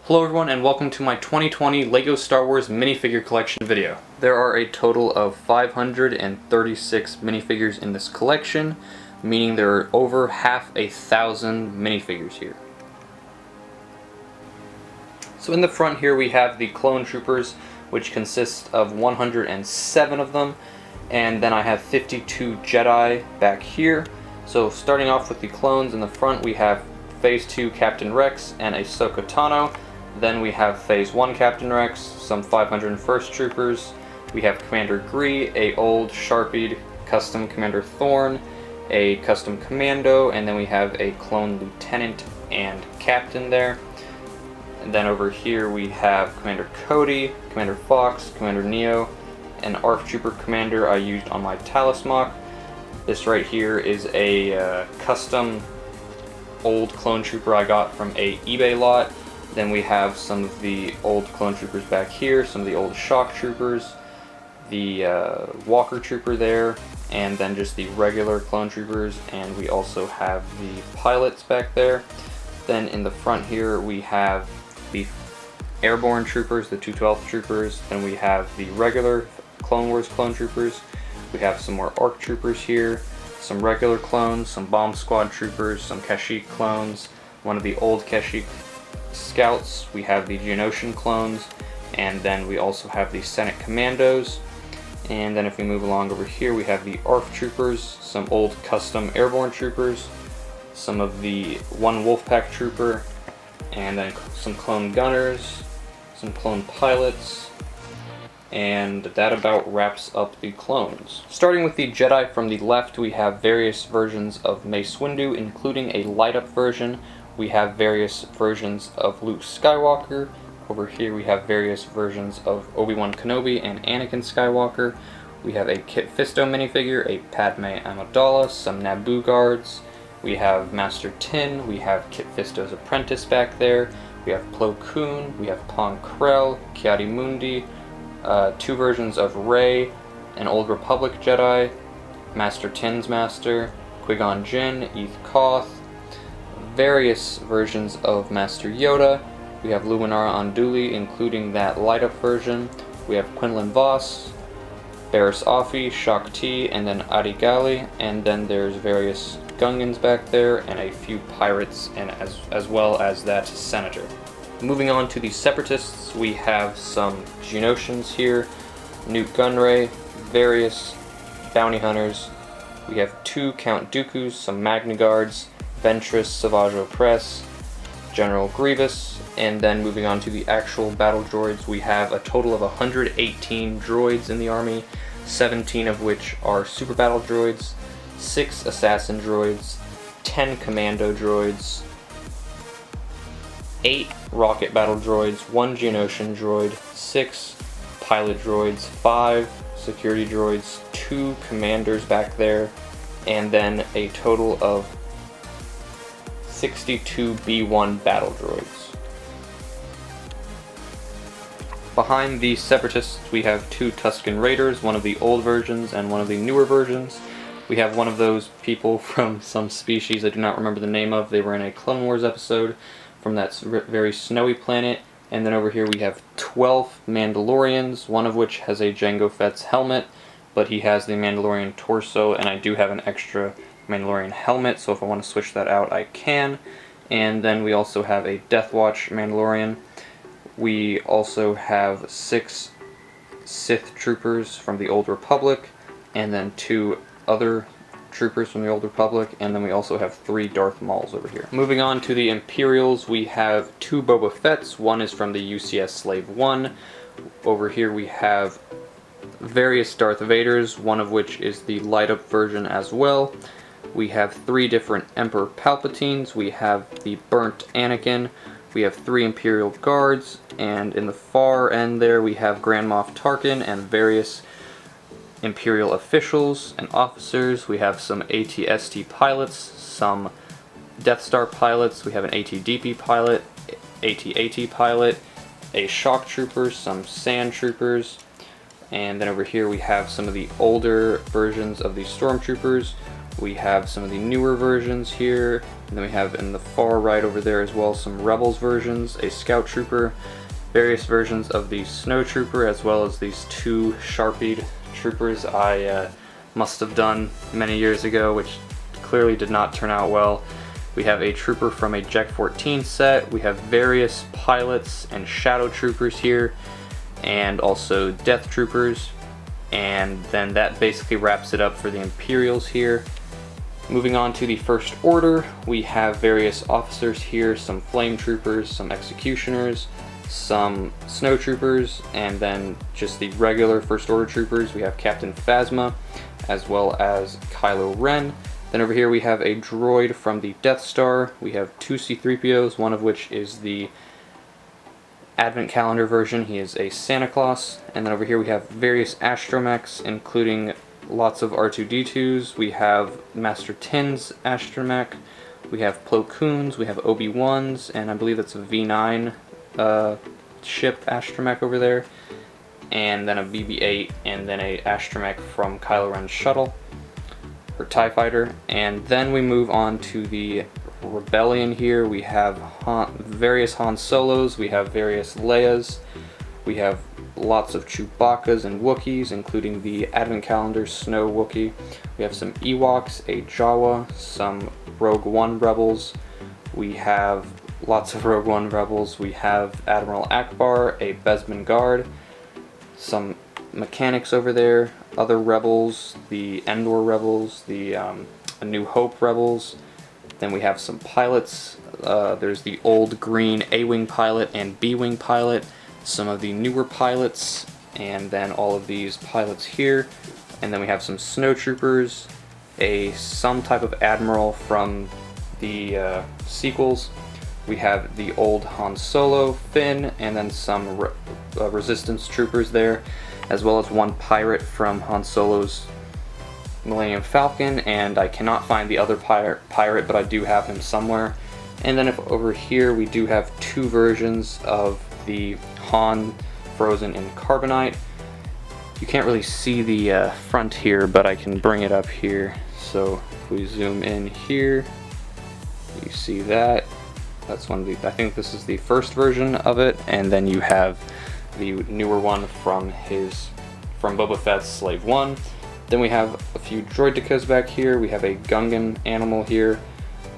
Hello everyone and welcome to my 2020 LEGO Star Wars minifigure collection video. There are a total of 536 minifigures in this collection, meaning there are over half a thousand minifigures here. So in the front here we have the clone troopers, which consist of 107 of them, and then I have 52 Jedi back here. So starting off with the clones in the front, we have Phase 2 Captain Rex and Ahsoka Tano. Then we have Phase 1 Captain Rex, some 501st Troopers. We have Commander Gree, a old Sharpied custom Commander Thorn, a custom Commando, and then we have a clone Lieutenant and Captain there. And then over here we have Commander Cody, Commander Fox, Commander Neo, an ARF Trooper Commander I used on my Talismach. This right here is a custom old clone trooper I got from a eBay lot. Then we have some of the old clone troopers back here, some of the old shock troopers, the walker trooper there, and then just the regular clone troopers, and we also have the pilots back there. Then in the front here we have the airborne troopers, the 212th troopers, then we have the regular Clone Wars clone troopers, we have some more ARC troopers here, some regular clones, some bomb squad troopers, some Kashyyyk clones, one of the old Kashyyyk scouts, we have the Geonosian clones, and then we also have the Senate Commandos. And then if we move along over here, we have the ARF troopers, some old custom airborne troopers, some of the one Wolfpack trooper, and then some clone gunners, some clone pilots, and that about wraps up the clones. Starting with the Jedi from the left, we have various versions of Mace Windu, including a light-up version. We have various versions of Luke Skywalker. Over here we have various versions of Obi-Wan Kenobi and Anakin Skywalker. We have a Kit Fisto minifigure, a Padme Amidala, some Naboo guards. We have Master Tin, we have Kit Fisto's apprentice back there. We have Plo Koon, we have Pon Krell, Ki-Adi-Mundi, two versions of Rey, an Old Republic Jedi, Master Tin's Master, Qui-Gon Jinn, Eth Koth, various versions of Master Yoda. We have Luminara Unduli, including that light-up version. We have Quinlan Vos, Barriss Offee, Shaak Ti, and then Adi Gali, and then there's various Gungans back there, and a few pirates, and as well as that senator. Moving on to the Separatists, we have some Geonosians here, Nute Gunray, various bounty hunters. We have two Count Dooku's, some Magna Guards, Ventress, Savage Opress, General Grievous, and then moving on to the actual battle droids, we have a total of 118 droids in the army, 17 of which are super battle droids, 6 assassin droids, 10 commando droids, 8 rocket battle droids, 1 Geonosian droid, 6 pilot droids, 5 security droids, 2 commanders back there, and then a total of 62 B-1 battle droids. Behind the Separatists we have 2 Tusken Raiders, one of the old versions and one of the newer versions. We have one of those people from some species I do not remember the name of. They were in a Clone Wars episode from that very snowy planet. And then over here we have 12 Mandalorians, one of which has a Jango Fett's helmet, but he has the Mandalorian torso, and I do have an extra Mandalorian helmet, so if I want to switch that out I can. And then we also have a Death Watch Mandalorian. We also have 6 Sith troopers from the Old Republic, and then 2 other troopers from the Old Republic, and then we also have 3 Darth Mauls over here. Moving on to the Imperials, we have 2 Boba Fetts. One is from the UCS Slave 1. Over here we have various Darth Vaders, one of which is the light-up version as well. We have 3 different Emperor Palpatines, we have the burnt Anakin, we have 3 Imperial Guards, and in the far end there we have Grand Moff Tarkin and various Imperial officials and officers. We have some AT-ST pilots, some Death Star pilots, we have an AT-DP pilot, AT-AT pilot, a shock trooper, some sand troopers, and then over here we have some of the older versions of the stormtroopers. We have some of the newer versions here, and then we have in the far right over there as well some Rebels versions, a Scout Trooper, various versions of the Snow Trooper, as well as these two Sharpied Troopers I must have done many years ago, which clearly did not turn out well. We have a Trooper from a Jack 14 set, we have various pilots and Shadow Troopers here, and also Death Troopers, and then that basically wraps it up for the Imperials here. Moving on to the First Order, we have various officers here, some Flame Troopers, some Executioners, some Snow Troopers, and then just the regular First Order Troopers. We have Captain Phasma, as well as Kylo Ren. Then over here we have a droid from the Death Star. We have two C-3POs, one of which is the Advent Calendar version. He is a Santa Claus. And then over here we have various astromechs, including lots of R2-D2s. We have Master Tin's astromech. We have Plo Koon's. We have Obi-Wan's, and I believe that's a V9 ship astromech over there. And then a BB-8, and then a astromech from Kylo Ren's shuttle, or TIE Fighter. And then we move on to the Rebellion here. We have various Han Solos. We have various Leias. We have lots of Chewbacca's and Wookiees, including the Advent Calendar Snow Wookiee. We have some Ewoks, a Jawa, some Rogue One Rebels. We have lots of Rogue One Rebels. We have Admiral Akbar, a Besman Guard, some mechanics over there, other Rebels, the Endor Rebels, the A New Hope Rebels. Then we have some pilots. There's the old green A-Wing pilot and B-Wing pilot, some of the newer pilots, and then all of these pilots here. And then we have some Snow Troopers, some type of Admiral from the sequels. We have the old Han Solo, Finn, and then some Resistance Troopers there, as well as one pirate from Han Solo's Millennium Falcon, and I cannot find the other pirate, but I do have him somewhere. And then over here we do have two versions of the Han frozen in carbonite. You can't really see the front here, but I can bring it up here. So if we zoom in here, you see that. That's one of the, I think this is the first version of it, and then you have the newer one from Boba Fett's Slave 1. Then we have a few droidekas back here. We have a Gungan animal here.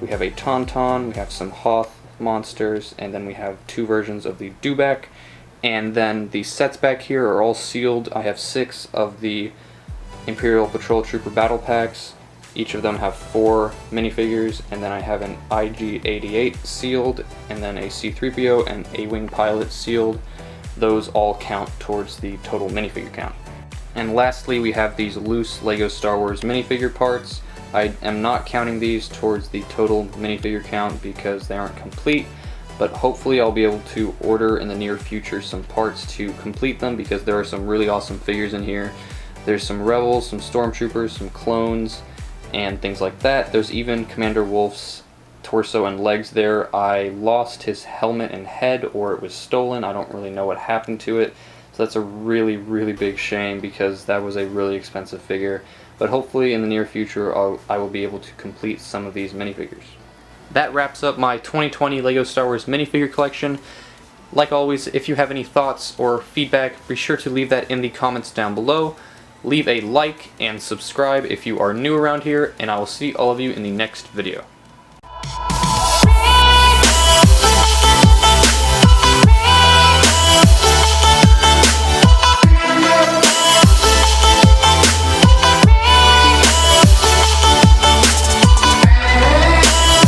We have a Tauntaun. We have some Hoth monsters, and then we have two versions of the Dubak. And then the sets back here are all sealed. I have 6 of the Imperial Patrol Trooper battle packs. Each of them have 4 minifigures, and then I have an IG-88 sealed, and then a C-3PO and A-Wing pilot sealed. Those all count towards the total minifigure count. And lastly, we have these loose LEGO Star Wars minifigure parts. I am not counting these towards the total minifigure count because they aren't complete, but hopefully I'll be able to order in the near future some parts to complete them, because there are some really awesome figures in here. There's some Rebels, some Stormtroopers, some clones, and things like that. There's even Commander Wolf's torso and legs there. I lost his helmet and head, or it was stolen. I don't really know what happened to it. So that's a really, really big shame, because that was a really expensive figure. But hopefully in the near future I will be able to complete some of these minifigures. That wraps up my 2020 LEGO Star Wars minifigure collection. Like always, if you have any thoughts or feedback, be sure to leave that in the comments down below. Leave a like and subscribe if you are new around here, and I will see all of you in the next video.